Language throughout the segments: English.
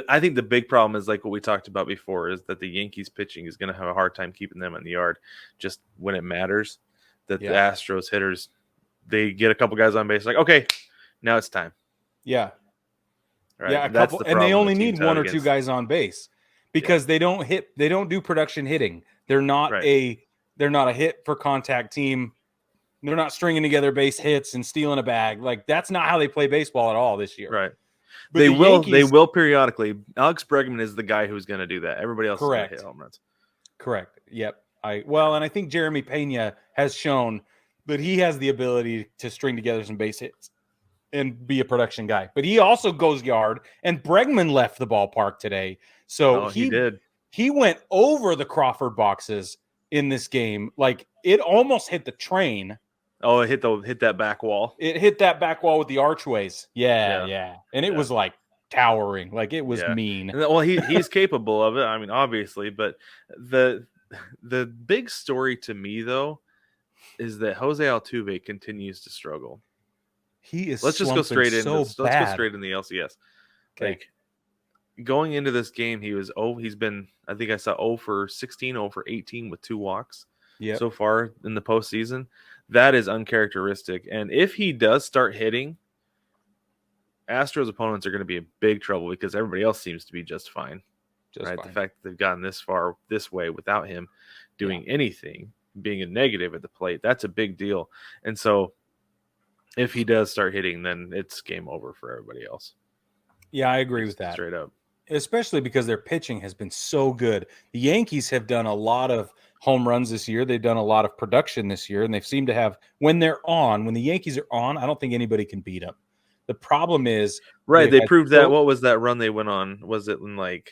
I think the big problem is like what we talked about before is that the Yankees pitching is going to have a hard time keeping them in the yard just when it matters. That the Astros hitters, they get a couple guys on base, like, okay, now it's time. Yeah. Right. Yeah, That's the and they only the need one or two guys on base because they don't do production hitting. They're not a hit for contact team. They're not stringing together base hits and stealing a bag. Like, that's not how they play baseball at all this year. Right. But they will periodically. Alex Bregman is the guy who's going to do that. Everybody else is going to hit home runs. Correct. Yep. And I think Jeremy Pena has shown that he has the ability to string together some base hits and be a production guy. But he also goes yard, and Bregman left the ballpark today. So he did. He went over the Crawford boxes in this game. Like, it almost hit the train. Oh, it hit that back wall. It hit that back wall with the archways. Yeah. And it was like towering. Like, it was mean. Well, he's capable of it. I mean, obviously, but the big story to me though is that Jose Altuve continues to struggle. He is. Let's just go straight in. Let's go straight in the LCS. Okay. Like, going into this game, he's been, I think I saw 0 for 16, 0 for 18 with 2 walks so far in the postseason. That is uncharacteristic. And if he does start hitting, Astros opponents are going to be in big trouble because everybody else seems to be just fine. The fact that they've gotten this far this way without him doing anything, being a negative at the plate, that's a big deal. And so if he does start hitting, then it's game over for everybody else. Yeah, I agree with that. Straight up. Especially because their pitching has been so good. The Yankees have done a lot of home runs this year. They've done a lot of production this year, and they seem to have, when the Yankees are on, I don't think anybody can beat them. The problem is... They proved that. What was that run they went on? Was it in like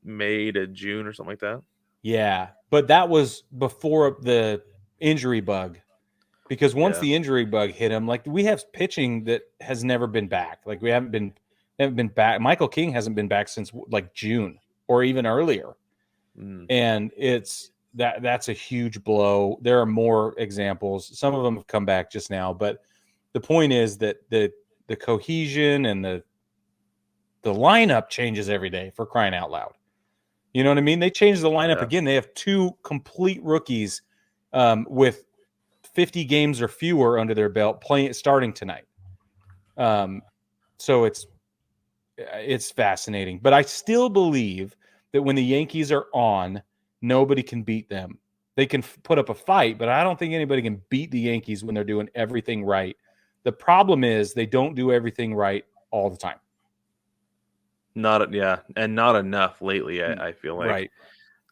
May to June or something like that? Yeah, but that was before the injury bug. Because once the injury bug hit him, like, we have pitching that has never been back. Like, we haven't been back. Michael King hasn't been back since like June or even earlier. And that's a huge blow. There are more examples. Some of them have come back just now, but the point is that the cohesion and the lineup changes every day, for crying out loud. You know what I mean? They changed the lineup again. They have 2 complete rookies with 50 games or fewer under their belt starting tonight. So it's fascinating, but I still believe that when the Yankees are on, nobody can beat them. They can put up a fight, but I don't think anybody can beat the Yankees when they're doing everything right. The problem is they don't do everything right all the time. And not enough lately, I feel like. Right.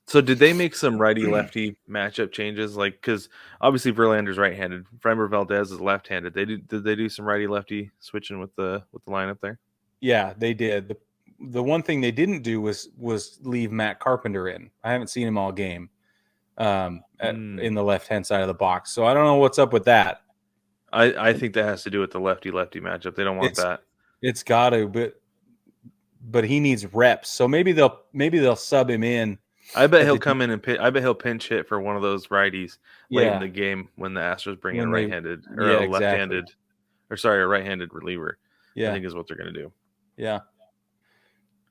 So did they make some righty-lefty matchup changes? Like, because obviously Verlander's right-handed, Framber Valdez is left-handed. Did they do some righty-lefty switching with the lineup there? Yeah, they did. The one thing they didn't do was leave Matt Carpenter in. I haven't seen him all game in the left-hand side of the box. So I don't know what's up with that. I think that has to do with the lefty-lefty matchup. They don't want that. It's got to, but he needs reps. So maybe they'll sub him in. I bet he'll come in and I bet he'll pinch hit for one of those righties late in the game when the Astros bring in a right-handed or a left-handed, a right-handed reliever. I think is what they're going to do. Yeah.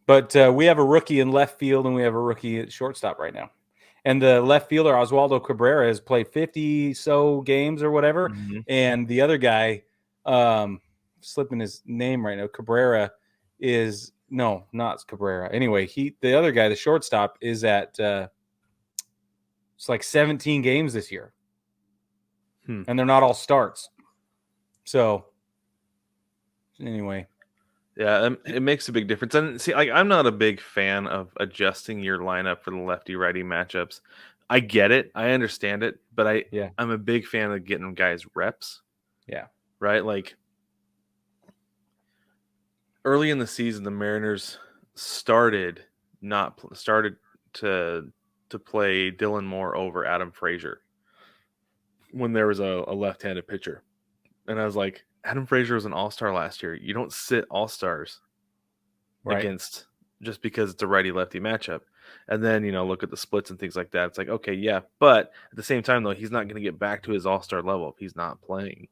But we have a rookie in left field and we have a rookie at shortstop right now. And the left fielder, Oswaldo Cabrera, has played 50 so games or whatever. Mm-hmm. And the other guy, slipping his name right now, Cabrera is not Cabrera. Anyway, the other guy, the shortstop, is at it's like 17 games this year. And they're not all starts. So anyway. Yeah, it makes a big difference. And see, like, I'm not a big fan of adjusting your lineup for the lefty-righty matchups. I get it. I understand it. But I'm a big fan of getting guys reps. Yeah. Right? Like, early in the season, the Mariners started to play Dylan Moore over Adam Frazier when there was a left-handed pitcher. And I was like, Adam Frazier was an all-star last year. You don't sit all-stars against just because it's a righty-lefty matchup. And then, look at the splits and things like that. It's like, okay, yeah. But at the same time, though, he's not going to get back to his all-star level if he's not playing.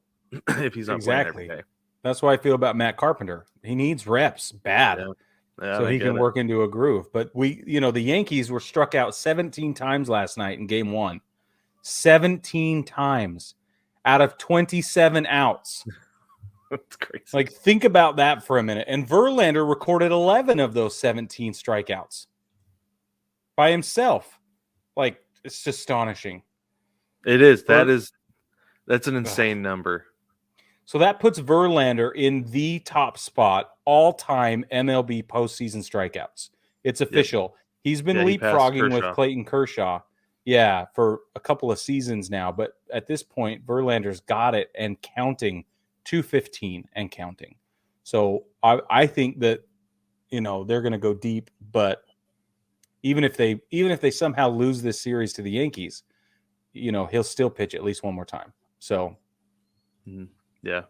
If he's not playing every day. That's what I feel about Matt Carpenter. He needs reps bad. so he can work into a groove. But the Yankees were struck out 17 times last night in game 1. 17 times out of 27 outs. That's crazy. Like, think about that for a minute. And Verlander recorded 11 of those 17 strikeouts by himself. Like, it's astonishing. It is. That's an insane number. So that puts Verlander in the top spot all-time MLB postseason strikeouts. It's official. Yep. He's been leapfrogging with Clayton Kershaw. Yeah, for a couple of seasons now. But at this point, Verlander's got it and counting, 215 and counting. So I think that, they're going to go deep. But even if they somehow lose this series to the Yankees, he'll still pitch at least one more time. So, yeah,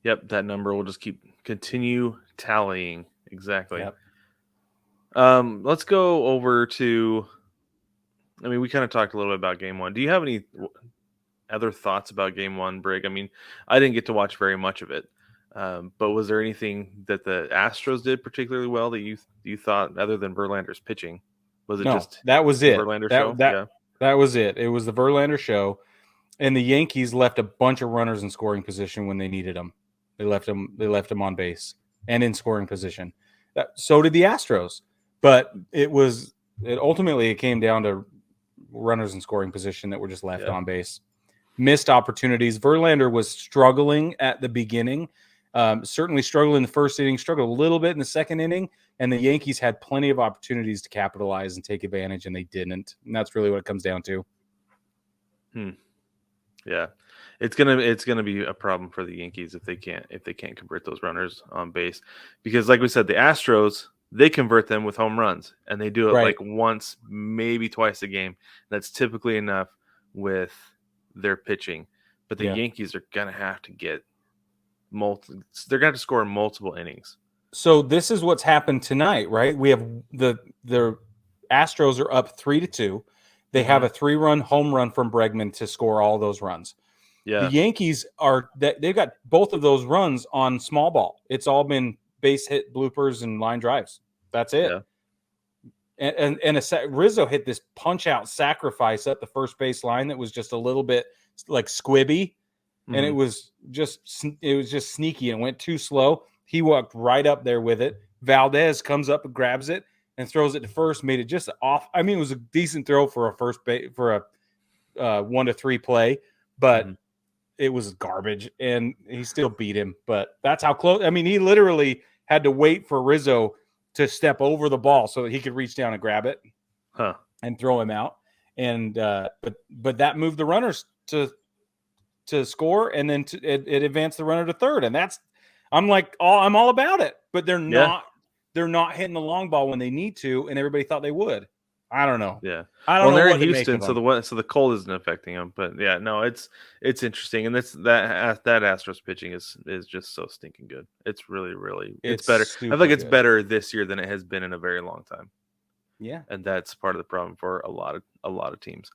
yep, that number will just continue tallying. Exactly. Yep. Let's go over to. I mean, we kind of talked a little bit about Game 1. Do you have any other thoughts about Game 1, Brig? I mean, I didn't get to watch very much of it, but was there anything that the Astros did particularly well that you thought, other than Verlander's pitching? Was it just that was it? Verlander show? That was it. It was the Verlander show, and the Yankees left a bunch of runners in scoring position when they needed them. They left them on base and in scoring position. So did the Astros, but it ultimately came down to runners in scoring position that were just left on base. Missed opportunities. Verlander was struggling at the beginning. Certainly struggled in the first inning, struggled a little bit in the second inning, and the Yankees had plenty of opportunities to capitalize and take advantage, and they didn't. And that's really what it comes down to. Yeah. It's gonna be a problem for the Yankees if they can't convert those runners on base. Because like we said, the Astros, they convert them with home runs, and they do it like once, maybe twice a game. That's typically enough with their pitching. But the Yankees are gonna have to get they're gonna have to score multiple innings. So this is what's happened tonight, right? We have the Astros are up 3-2. They have a 3-run home run from Bregman to score all those runs. Yeah. The Yankees they've got both of those runs on small ball. It's all been base hit, bloopers, and line drives. That's it. Yeah. And Rizzo hit this punch out sacrifice up the first base line that was just a little bit like squibby, and it was just sneaky and went too slow. He walked right up there with it. Valdez comes up and grabs it and throws it to first. Made it just off. I mean, it was a decent throw for a first base for a 1-3 play, but it was garbage, and he still beat him. But that's how close. I mean, he literally had to wait for Rizzo to step over the ball so that he could reach down and grab it and throw him out. And but that moved the runners to score, and then it advanced the runner to third. And I'm all about it. But they're not hitting the long ball when they need to, and everybody thought they would. I don't know. Yeah. I don't know. They're in Houston, so the cold isn't affecting them. But yeah, no, it's interesting, and that Astros pitching is just so stinking good. It's really, really it's better. I feel like it's better this year than it has been in a very long time. Yeah, and that's part of the problem for a lot of teams.